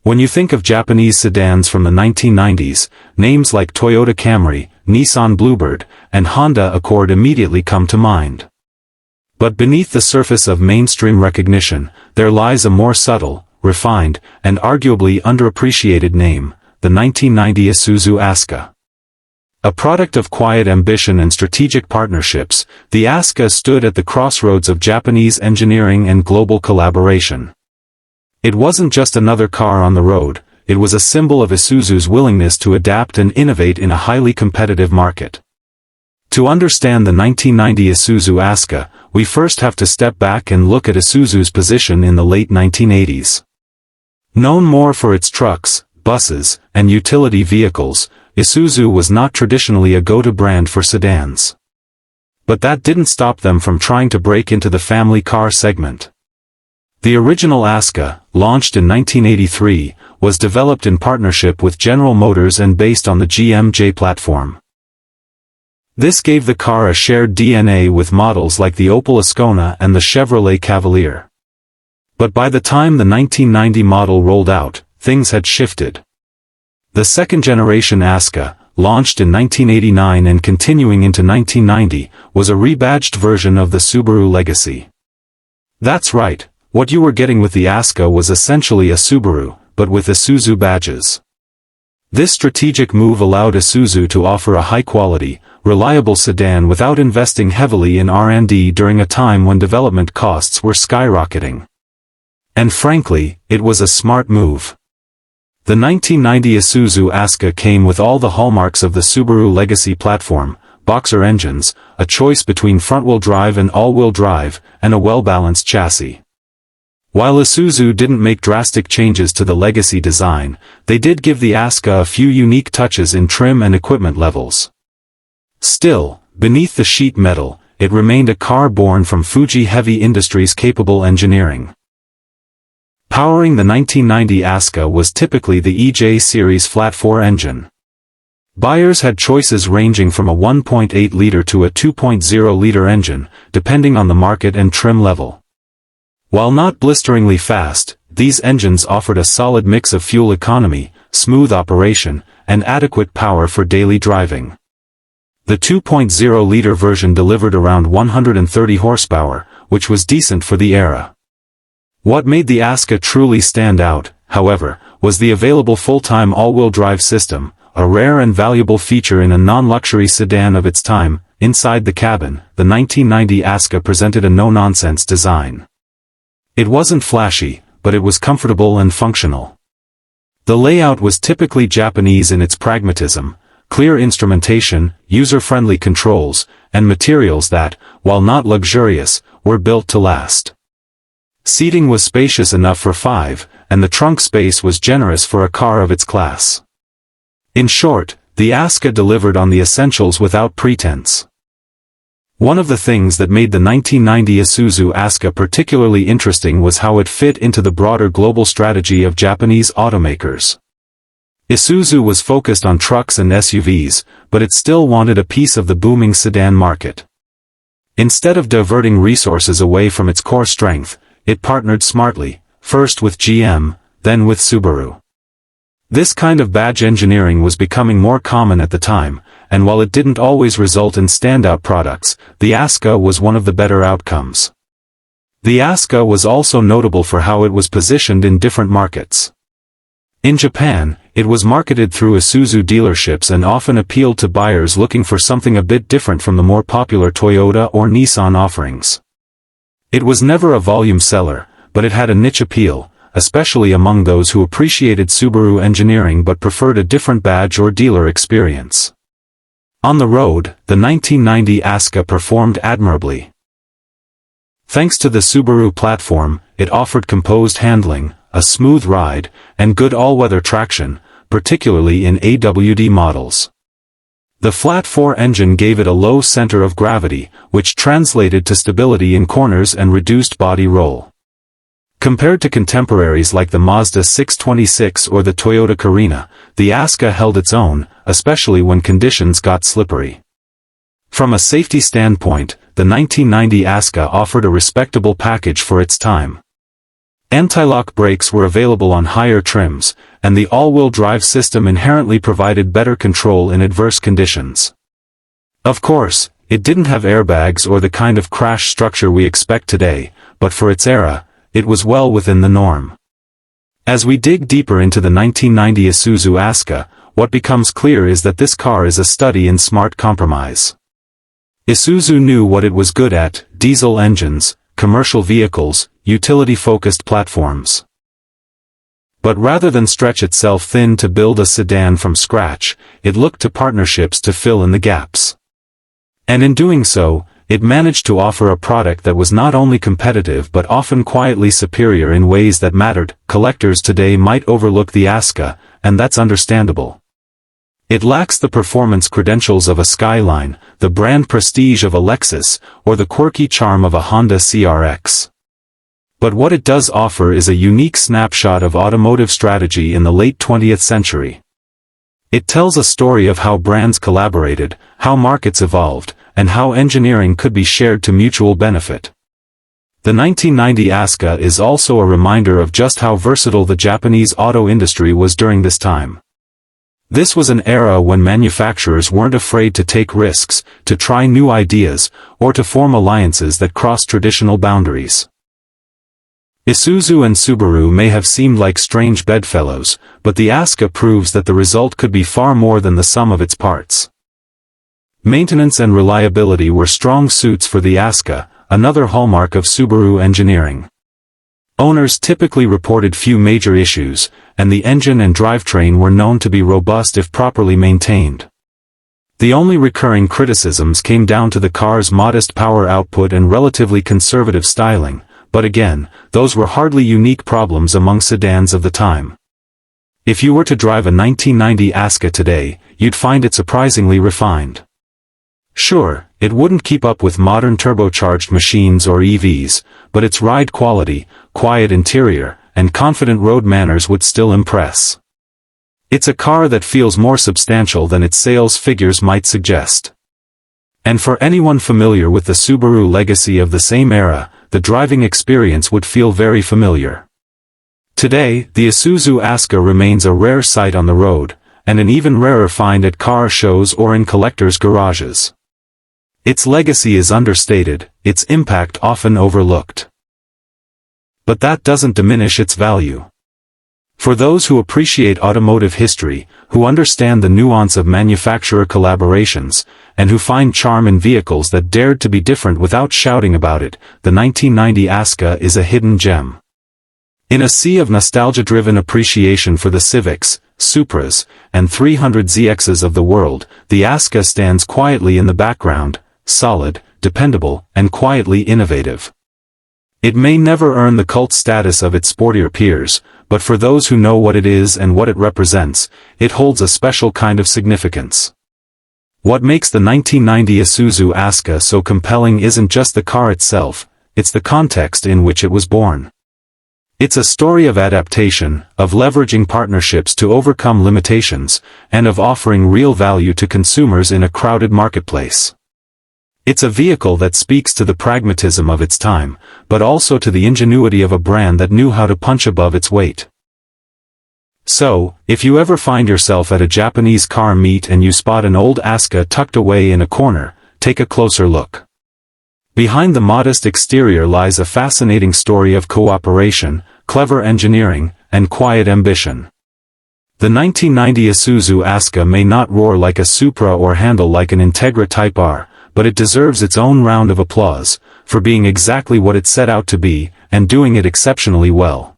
When you think of Japanese sedans from the 1990s, names like Toyota Camry, Nissan Bluebird, and Honda Accord immediately come to mind. But beneath the surface of mainstream recognition, there lies a more subtle, refined, and arguably underappreciated name, the 1990 Isuzu Aska. A product of quiet ambition and strategic partnerships, the Aska stood at the crossroads of Japanese engineering and global collaboration. It wasn't just another car on the road, it was a symbol of Isuzu's willingness to adapt and innovate in a highly competitive market. To understand the 1990 Isuzu Aska, we first have to step back and look at Isuzu's position in the late 1980s. Known more for its trucks, buses, and utility vehicles, Isuzu was not traditionally a go-to brand for sedans. But that didn't stop them from trying to break into the family car segment. The original Aska, launched in 1983, was developed in partnership with General Motors and based on the GM platform. This gave the car a shared DNA with models like the Opel Ascona and the Chevrolet Cavalier. But by the time the 1990 model rolled out, things had shifted. The second-generation Aska, launched in 1989 and continuing into 1990, was a rebadged version of the Subaru legacy. That's right. What you were getting with the Aska was essentially a Subaru, but with Isuzu badges. This strategic move allowed Isuzu to offer a high-quality, reliable sedan without investing heavily in R&D during a time when development costs were skyrocketing. And frankly, it was a smart move. The 1990 Isuzu Aska came with all the hallmarks of the Subaru legacy platform: boxer engines, a choice between front-wheel drive and all-wheel drive, and a well-balanced chassis. While Isuzu didn't make drastic changes to the legacy design, they did give the Aska a few unique touches in trim and equipment levels. Still, beneath the sheet metal, it remained a car born from Fuji Heavy Industries' capable engineering. Powering the 1990 Aska was typically the EJ series flat-4 engine. Buyers had choices ranging from a 1.8-liter to a 2.0-liter engine, depending on the market and trim level. While not blisteringly fast, these engines offered a solid mix of fuel economy, smooth operation, and adequate power for daily driving. The 2.0-liter version delivered around 130 horsepower, which was decent for the era. What made the Aska truly stand out, however, was the available full-time all-wheel drive system, a rare and valuable feature in a non-luxury sedan of its time. Inside the cabin, the 1990 Aska presented a no-nonsense design. It wasn't flashy, but it was comfortable and functional. The layout was typically Japanese in its pragmatism: clear instrumentation, user-friendly controls, and materials that, while not luxurious, were built to last. Seating was spacious enough for 5, and the trunk space was generous for a car of its class. In short, the Aska delivered on the essentials without pretense. One of the things that made the 1990 Isuzu Aska particularly interesting was how it fit into the broader global strategy of Japanese automakers. Isuzu was focused on trucks and SUVs, but it still wanted a piece of the booming sedan market. Instead of diverting resources away from its core strength, it partnered smartly, first with GM, then with Subaru. This kind of badge engineering was becoming more common at the time, and while it didn't always result in standout products, the Aska was one of the better outcomes. The Aska was also notable for how it was positioned in different markets. In Japan, it was marketed through Isuzu dealerships and often appealed to buyers looking for something a bit different from the more popular Toyota or Nissan offerings. It was never a volume seller, but it had a niche appeal, especially among those who appreciated Subaru engineering but preferred a different badge or dealer experience. On the road, the 1990 Aska performed admirably. Thanks to the Subaru platform, it offered composed handling, a smooth ride, and good all-weather traction, particularly in AWD models. The flat-4 engine gave it a low center of gravity, which translated to stability in corners and reduced body roll. Compared to contemporaries like the Mazda 626 or the Toyota Carina, the Aska held its own, especially when conditions got slippery. From a safety standpoint, the 1990 Aska offered a respectable package for its time. Anti-lock brakes were available on higher trims, and the all-wheel drive system inherently provided better control in adverse conditions. Of course, it didn't have airbags or the kind of crash structure we expect today, but for its era, it was well within the norm. As we dig deeper into the 1990 Isuzu Aska, what becomes clear is that this car is a study in smart compromise. Isuzu knew what it was good at: diesel engines, commercial vehicles, utility-focused platforms. But rather than stretch itself thin to build a sedan from scratch, it looked to partnerships to fill in the gaps. And in doing so, it managed to offer a product that was not only competitive but often quietly superior in ways that mattered. Collectors today might overlook the Aska, and that's understandable. It lacks the performance credentials of a Skyline, the brand prestige of a Lexus, or the quirky charm of a Honda CRX. But what it does offer is a unique snapshot of automotive strategy in the late 20th century. It tells a story of how brands collaborated, how markets evolved, and how engineering could be shared to mutual benefit. The 1990 Aska is also a reminder of just how versatile the Japanese auto industry was during this time. This was an era when manufacturers weren't afraid to take risks, to try new ideas, or to form alliances that crossed traditional boundaries. Isuzu and Subaru may have seemed like strange bedfellows, but the Aska proves that the result could be far more than the sum of its parts. Maintenance and reliability were strong suits for the Aska, another hallmark of Subaru engineering. Owners typically reported few major issues, and the engine and drivetrain were known to be robust if properly maintained. The only recurring criticisms came down to the car's modest power output and relatively conservative styling, but again, those were hardly unique problems among sedans of the time. If you were to drive a 1990 Aska today, you'd find it surprisingly refined. Sure, it wouldn't keep up with modern turbocharged machines or EVs, but its ride quality, quiet interior, and confident road manners would still impress. It's a car that feels more substantial than its sales figures might suggest. And for anyone familiar with the Subaru legacy of the same era, the driving experience would feel very familiar. Today, the Isuzu Aska remains a rare sight on the road, and an even rarer find at car shows or in collectors' garages. Its legacy is understated, its impact often overlooked. But that doesn't diminish its value. For those who appreciate automotive history, who understand the nuance of manufacturer collaborations, and who find charm in vehicles that dared to be different without shouting about it, the 1990 Aska is a hidden gem. In a sea of nostalgia-driven appreciation for the Civics, Supras, and 300ZXs of the world, the Aska stands quietly in the background, solid, dependable, and quietly innovative. It may never earn the cult status of its sportier peers, but for those who know what it is and what it represents, it holds a special kind of significance. What makes the 1990 Isuzu Aska so compelling isn't just the car itself, it's the context in which it was born. It's a story of adaptation, of leveraging partnerships to overcome limitations, and of offering real value to consumers in a crowded marketplace. It's a vehicle that speaks to the pragmatism of its time, but also to the ingenuity of a brand that knew how to punch above its weight. So, if you ever find yourself at a Japanese car meet and you spot an old Aska tucked away in a corner, take a closer look. Behind the modest exterior lies a fascinating story of cooperation, clever engineering, and quiet ambition. The 1990 Isuzu Aska may not roar like a Supra or handle like an Integra Type R, but it deserves its own round of applause, for being exactly what it set out to be, and doing it exceptionally well.